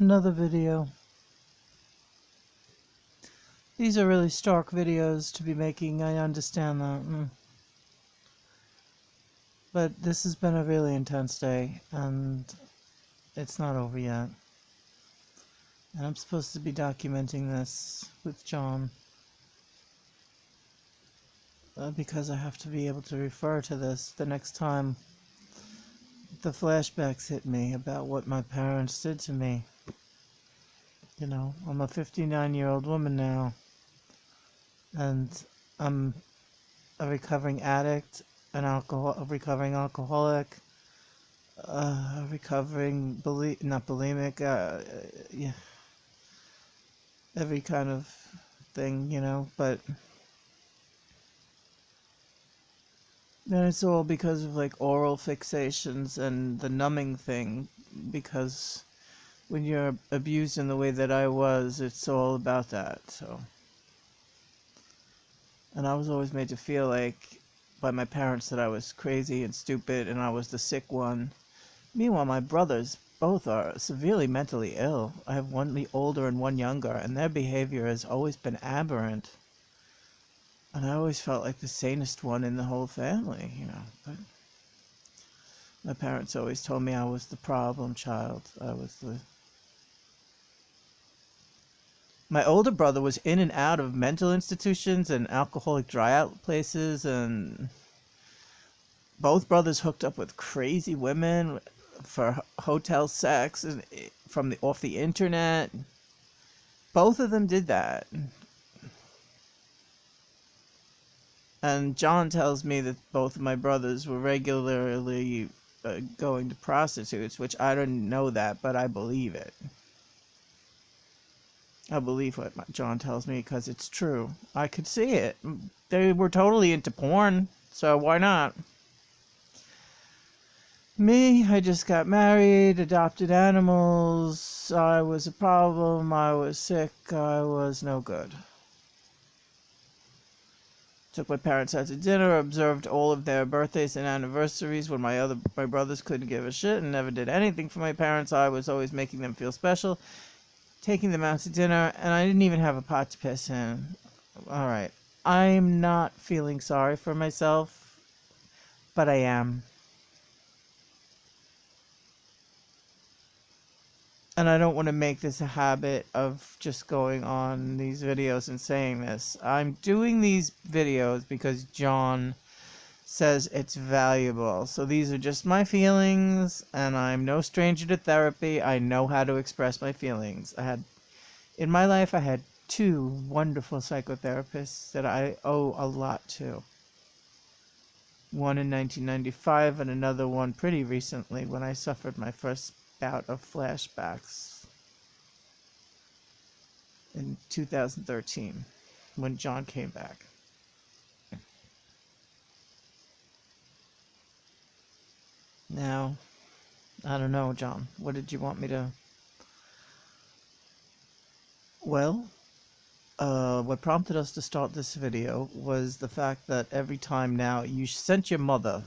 Another video. These are really stark videos to be making, I understand that. But this has been a really intense day, and it's not over yet. And I'm supposed to be documenting this with John. Because I have to be able to refer to this the next time the flashbacks hit me about what my parents did to me. You know, I'm a 59-year-old woman now, and I'm a recovering addict, a recovering alcoholic, a recovering not bulimic, yeah, every kind of thing, you know, but then it's all because of like oral fixations and the numbing thing, because when you're abused in the way that I was, it's all about that. So, and I was always made to feel like by my parents that I was crazy and stupid and I was the sick one. Meanwhile, my brothers both are severely mentally ill. I have one older and one younger, and their behavior has always been aberrant. And I always felt like the sanest one in the whole family, you know. But my parents always told me I was the problem child. My older brother was in and out of mental institutions and alcoholic dry-out places, and both brothers hooked up with crazy women for hotel sex and off the internet. Both of them did that. And John tells me that both of my brothers were regularly going to prostitutes, which I didn't know that, but I believe it. I believe what John tells me because it's true. I could see it. They were totally into porn, so why not? Me, I just got married, adopted animals, I was a problem, I was sick, I was no good. Took my parents out to dinner, observed all of their birthdays and anniversaries when my brothers couldn't give a shit and never did anything for my parents. I was always making them feel special, taking them out to dinner, and I didn't even have a pot to piss in. Alright, I'm not feeling sorry for myself, but I am. And I don't want to make this a habit of just going on these videos and saying this. I'm doing these videos because John says it's valuable. So these are just my feelings, and I'm no stranger to therapy. I know how to express my feelings. In my life, I had 2 wonderful psychotherapists that I owe a lot to. One in 1995 and another one pretty recently when I suffered my first bout of flashbacks in 2013 when John came back. Now, I don't know, John, what did you want me to... Well, what prompted us to start this video was the fact that every time now you sent your mother,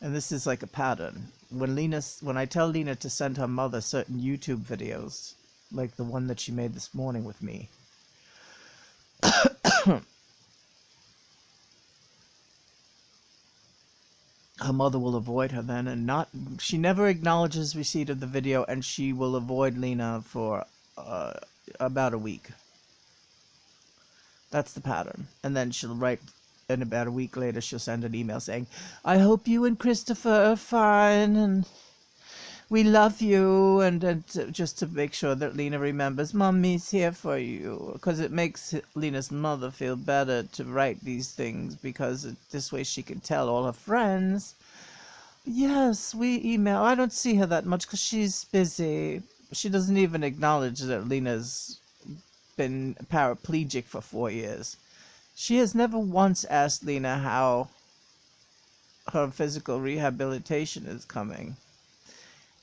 and this is like a pattern, when I tell Lena to send her mother certain YouTube videos, like the one that she made this morning with me, her mother will avoid her then, and she never acknowledges receipt of the video, and she will avoid Lena for about a week. That's the pattern. And then she'll write, and about a week later she'll send an email saying, I hope you and Christopher are fine, and we love you, and just to make sure that Lena remembers, Mommy's here for you, because it makes Lena's mother feel better to write these things, because this way she can tell all her friends, yes, we email. I don't see her that much because she's busy. She doesn't even acknowledge that Lena's been paraplegic for 4 years. She has never once asked Lena how her physical rehabilitation is coming.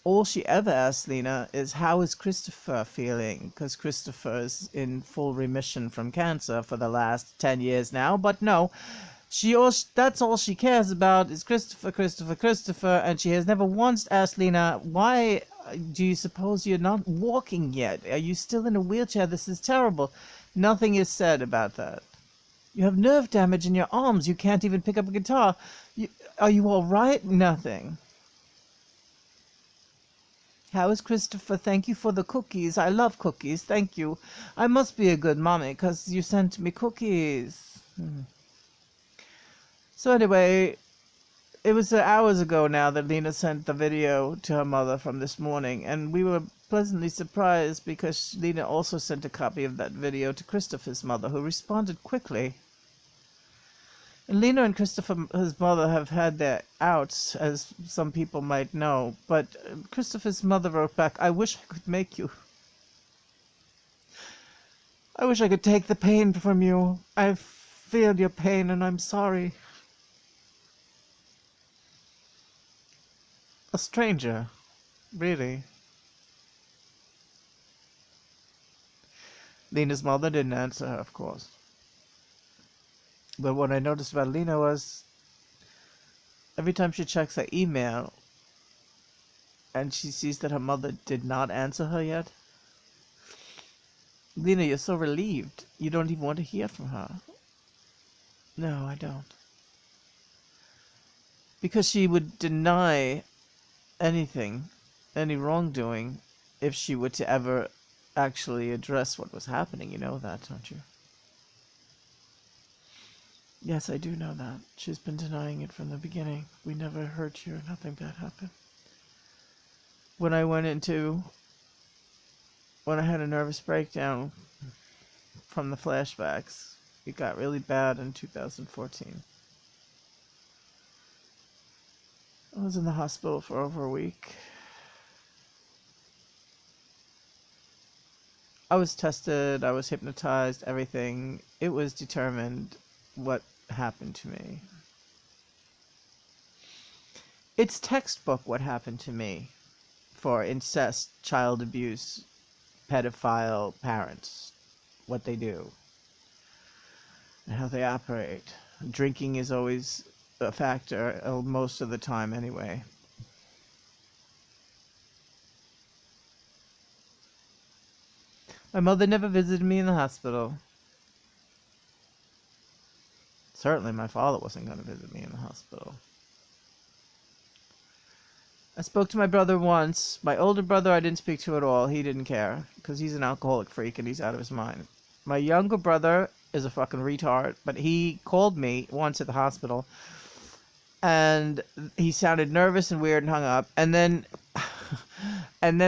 All she ever asks Lena is, how is Christopher feeling? Because Christopher is in full remission from cancer for the last 10 years now. But no, that's all she cares about is Christopher, and she has never once asked Lena, why Do you suppose you're not walking yet? Are you still in a wheelchair? This is terrible. Nothing is said about that. You have nerve damage in your arms. You can't even pick up a guitar. Are you all right? Nothing. How is Christopher? Thank you for the cookies. I love cookies. Thank you. I must be a good mommy because you sent me cookies. So anyway, it was hours ago now that Lena sent the video to her mother from this morning, and we were pleasantly surprised because Lena also sent a copy of that video to Christopher's mother, who responded quickly. And Lena and Christopher's mother have had their outs, as some people might know, but Christopher's mother wrote back, I wish I could make you. I wish I could take the pain from you. I feel your pain and I'm sorry. A stranger, really. Lena's mother didn't answer her, of course. But what I noticed about Lena was every time she checks her email and she sees that her mother did not answer her yet, Lena, you're so relieved. You don't even want to hear from her. No, I don't. Because she would deny anything, any wrongdoing, if she were to ever actually address what was happening. You know that, don't you? Yes, I do know that. She's been denying it from the beginning. We never hurt you. Nothing bad happened. When I had a nervous breakdown from the flashbacks, it got really bad in 2014. I was in the hospital for over a week. I was tested, I was hypnotized, everything. It was determined what happened to me. It's textbook what happened to me for incest, child abuse, pedophile parents, what they do, and how they operate. Drinking is always a factor, most of the time anyway. My mother never visited me in the hospital. Certainly my father wasn't going to visit me in the hospital. I spoke to my brother once. My older brother I didn't speak to at all. He didn't care, because he's an alcoholic freak and he's out of his mind. My younger brother is a fucking retard, but he called me once at the hospital, and he sounded nervous and weird and hung up. And then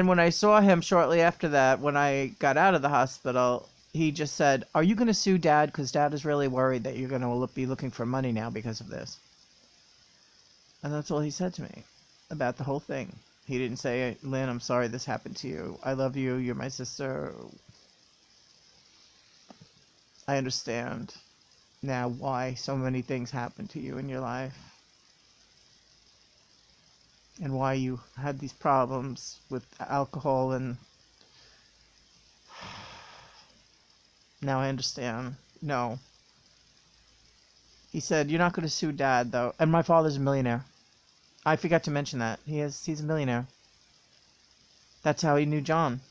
when I saw him shortly after that, when I got out of the hospital, he just said, are you going to sue Dad? Because Dad is really worried that you're going to be looking for money now because of this. And that's all he said to me about the whole thing. He didn't say, Lynn, I'm sorry this happened to you. I love you. You're my sister. I understand now why so many things happened to you in your life. And why you had these problems with alcohol, and now I understand. No. He said, you're not going to sue Dad, though. And my father's a millionaire. I forgot to mention that. He's a millionaire. That's how he knew John.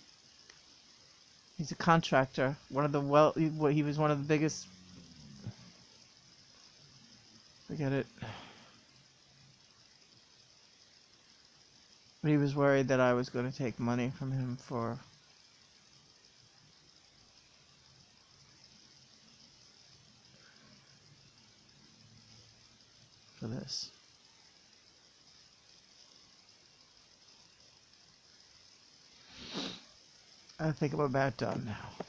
He's a contractor. He was one of the biggest. Forget it. But he was worried that I was going to take money from him for this. I think I'm about done now.